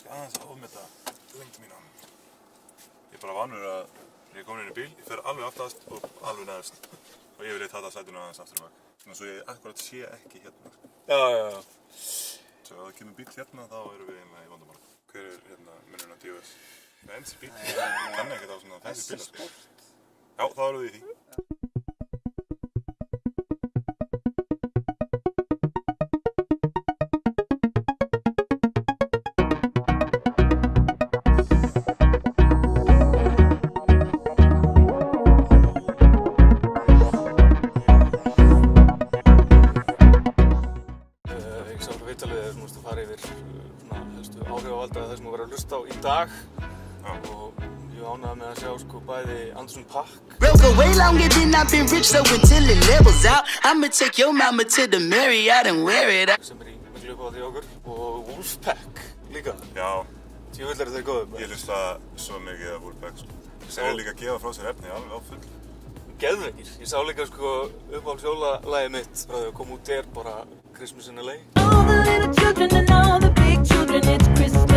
kannski aðeins að ofmeta lengd mína. Ég bara vanur að ég komin inn í bíl, ég fer alveg aftast og alveg neðst. Og ég vil taka sætinu aðeins aftur bak. Þannig að ég akkurat sé ekki hérna. Já. Svo ef það kemur bíl hérna, þá erum við einlega í vandamáli. Hver hérna munurinn á DOS? MC bíl. Ég kann ekkert á svona fancy bílar. Já, þá erum við í því. Dag og ég ánægði með að sjá sko bæði Anderson .Paak way longer than I've been rich so until it levels out I'ma take your mama to the Marriott and wear it out sem í miklu uppáhaldi í okkur og Wolfpack líka Já Djöfull eru þeir góðir Ég hlusta svo mikið af Wolfpack sko Þeir eru líka að gefa frá sér efni alveg á full Geðveikir Ég sá líka sko uppáhalds jólalagið mitt frá því að koma út bara Christmas in LA All the little children and all the big children it's Christmas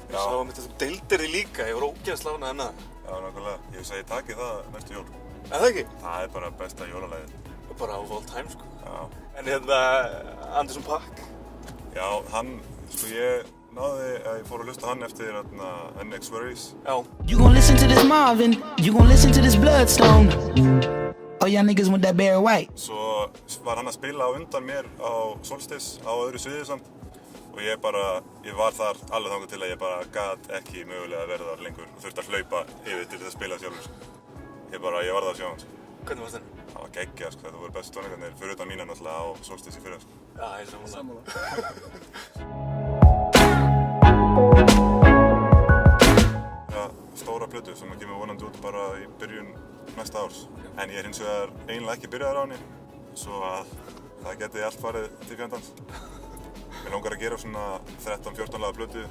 Ég sá að þú deildir því líka, ég var ógeðslega ánægður með það. Já, nákvæmlega. Ég veist að ég taki það næstu jól. Það ekki? Það bara besta jólalagið. Bara of all time, sko. Já. En Anderson .Paak? Já, hann, sko ég náði að ég fór að hlusta hann eftir NX Worries. Já. You gon' listen to this Marvin, you gon' listen to this Bloodstone Oh, y'all niggas want that Barry White Svo var hann að spila á undan mér á Solstice á öðru sviði samt. Og ég var þar alveg þangað til að ég bara gat ekki mögulega að verða þar lengur og þurfti að hlaupa yfir til þess að spila sjálfur. Ég varð að sjá hann. Hvernig varst þenni? Það var geggjað sko, þetta voru bestu tónleikarnir fyrir utan mína náttúrulega á Solstice í fyrra sko. Já, ég er sammála. Já, stóra plötu sem kemur vonandi út bara í byrjun næsta árs. En ég hins vegar eiginlega ekki byrjaður á henni, svo að það geti allt farið til fjandans. Mér langar að gera svona 13-14 laga plötu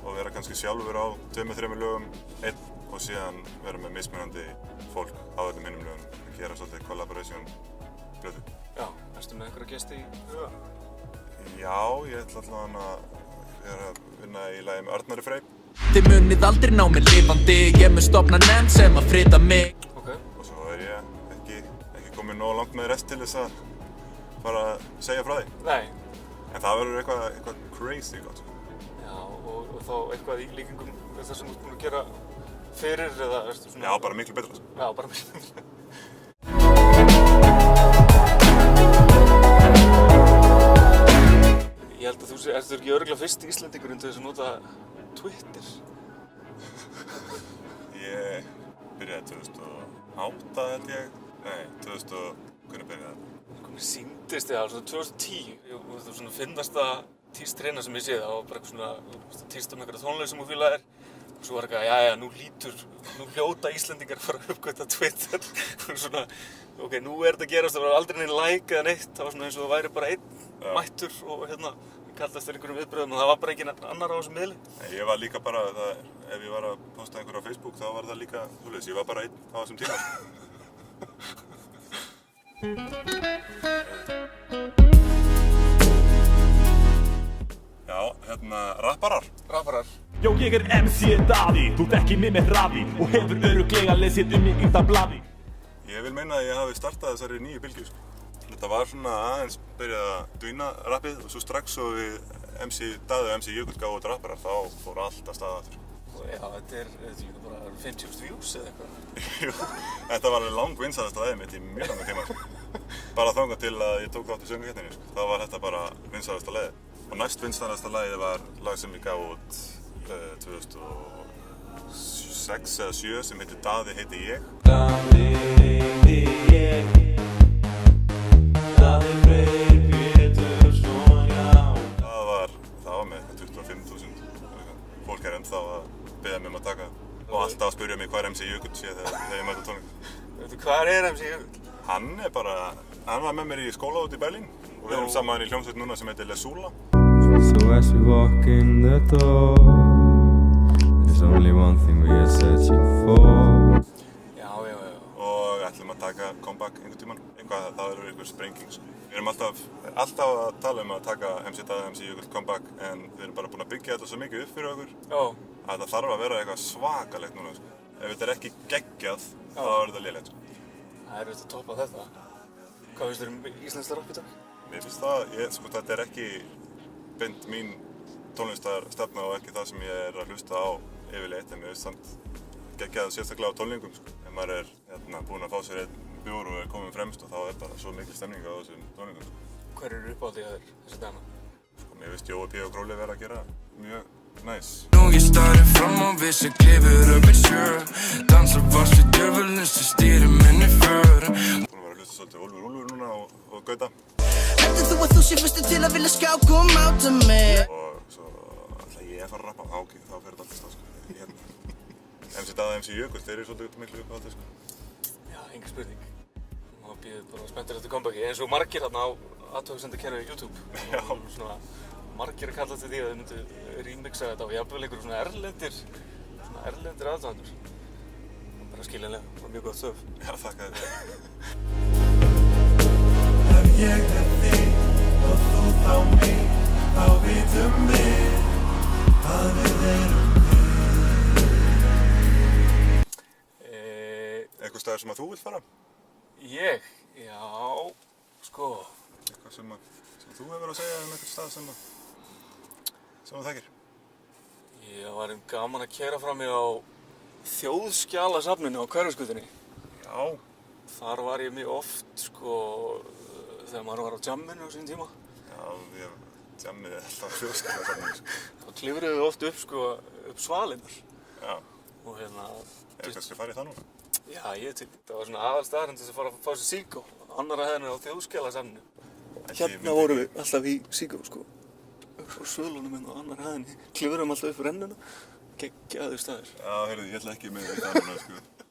og vera kannski sjálfur á 2-3 lögum einn og síðan vera með mismunandi fólk á öllum hinnum lögum að gera svolítið collaboration plötu. Já, erstu með einhverja gesti í huga? Já, ég ætla allavega að vinna í lagi með Arnari Frey. Þið munið aldrei ná mig lifandi, ég mun stofna nefnd sem að frita mig. Og svo ég ekki komið nóg langt með rest til þess að bara segja frá því. Nei. En það verður eitthvað crazy gott. Já, og þá eitthvað í líkingum við það sem þú ert búin að gera fyrir eða erstu svona... Já, bara miklu betra. Já, bara miklu betra. Ég held að þú ertu ekki örugglega fyrsti Íslendingurinn til þess að nota Twitter. Ég byrjaði 2008 held ég. Nei, hvernig byrjaði það? Mér sýndist það svona 2010 og þú svona finnast það tístreina sem ég sé það og bara eitthvað svona tíst einhverja tónlist sem þú fílaðir og svo var eitthvað, jæja, nú hljóta Íslendingar fara að uppgöta Twitter og svona, ok, nú þetta gerast, það var aldrei neinn like eða neitt, það var svona eins og það væri bara einn mættur og kallast þér einhverjum viðbröðum og það var bara enginn annar á þessum miðli. Ég var líka bara, ef ég var að posta einhverju á Facebook þá var það líka, ég var bara einn á þessum tíma. Já, rapparar. Jó, ég MC Daði, þú þekkir mig með hraði og hefur örugglega lesið mig í það blaði. Ég vil meina að ég hafi startað þessari nýju bylgju, sko. Þetta var svona aðeins byrjað að dvína rappið og svo strax og við MC Daði og MC Jökull gáðu út rapparar þá fór allt að staða aftur. Já, þetta er líka bara 50.000 views eða eitthvað. Jú, þetta var langvinsælasta lagið mitt í mjög langan tíma, sko. Bara þangað til að ég tók þátt í söngvakeppninni, sko. Þá var þetta bara vinsælasta lagið. Og næst vinsælasta lagið var lag sem ég gaf út 2006 eða 2007 sem heitir Daði heiti ég. Daði heiti ég, Daði Freyr Pétursson, já. Það var með 25.000. Fólk ennþá að biðja mig að taka og alltaf að spyrja mig hvað MC Jökull sé þegar ég mæta tónleika. Veitu, hvað MC Jökull? Hann var með mér í skóla út í Berlín og við erum saman í hljómsveit núna sem heitir Lesula. So as we walk in the door, there's only one thing we are searching for. Já. Og ætlum að taka comeback einhvern tímann. Það verður einhver sprenging, sko. Við erum alltaf að tala um að taka MC Daði, MC Jökull comeback en við erum bara búin að byggja þetta svo mikið upp fyrir okkur Já, að það þarf að vera eitthvað svakalegt núna, sko. Ef þetta er ekki geggjað, þá er þetta lélegt, sko. það er auðvitað að toppa þetta. Hvað finnst þér íslenskt rapp í dag? Mér finnst það, sko, þetta er ekki beint mín tónlistarstefna og ekki það sem ég er að hlusta á yfirleitt, en mér finnst samt geggjað sérstaklega á tónlingum, sko. Ef maður er búinn að fá sér einn bjór og er komin fremst og þá er bara svo mikil stemning á þessum tónlingum, sko. Hver eru uppáhaldið þér þessi dagana? Sko, mér finnst Jói P. og Gróli vera að gera mjög næs. Nú ég starði fram og vissi klifur upp í sjö Dansa vars við djöfulins sem stýri minni för Búinn að vera að hlusta svolítið Úlfur núna og Gauta. Heldur þú að þú sé fyrstur til að vilja ská koma á til mig? Og svo ætla ég að fara að rappa. Ok, þá fer þetta alltaf stað, sko. MC Daði, MC Jökull, þeir eru svolítið miklu uppáhaldið, sko. Já, engin spurning. Maður býður bara spenntur eftir comebacki, eins og margir þarna á athugasemdakerfi YouTube. Já. Svona, margir að kalla til því að þau myndu remixa þetta og jafnvel einhverjum svona erlendir aðdáendur. Bara skiljanlega, það var mjög gott stöf. Já, þakka þér. Ef ég er þig og þú þá mig Þá vitum við að við erum Eitthvað staður sem að þú vilt fara? Ég? Já, sko. Eitthvað sem þú hefur að segja um eitthvað stað sem þú þekkir? Ég var gaman að keyra fram mig á Þjóðskjalasafninu á Hverfisgötunni. Já. Þar var ég mjög oft, sko, þegar maður var á jamminu á sín tíma. Já, jammið er alltaf Þjóðskjalasafninu, sko. Þá klifruðum við oft upp, sko, upp svalinnar. Já. Og hérna... Er kannski farið það núna? Já, það var svona aðalstaðurinn til þess að fara að fá sér síkó. Annarra hæðinu á Þjóðskjalasafninu. Hérna vorum við alltaf í síkó, sko. Upp á svölunum á annarra hæðinu. Klifruðum alltaf upp rennuna. Geggjaður staður. Já, heyrðu, ég ætla ekki með þetta núna, sko.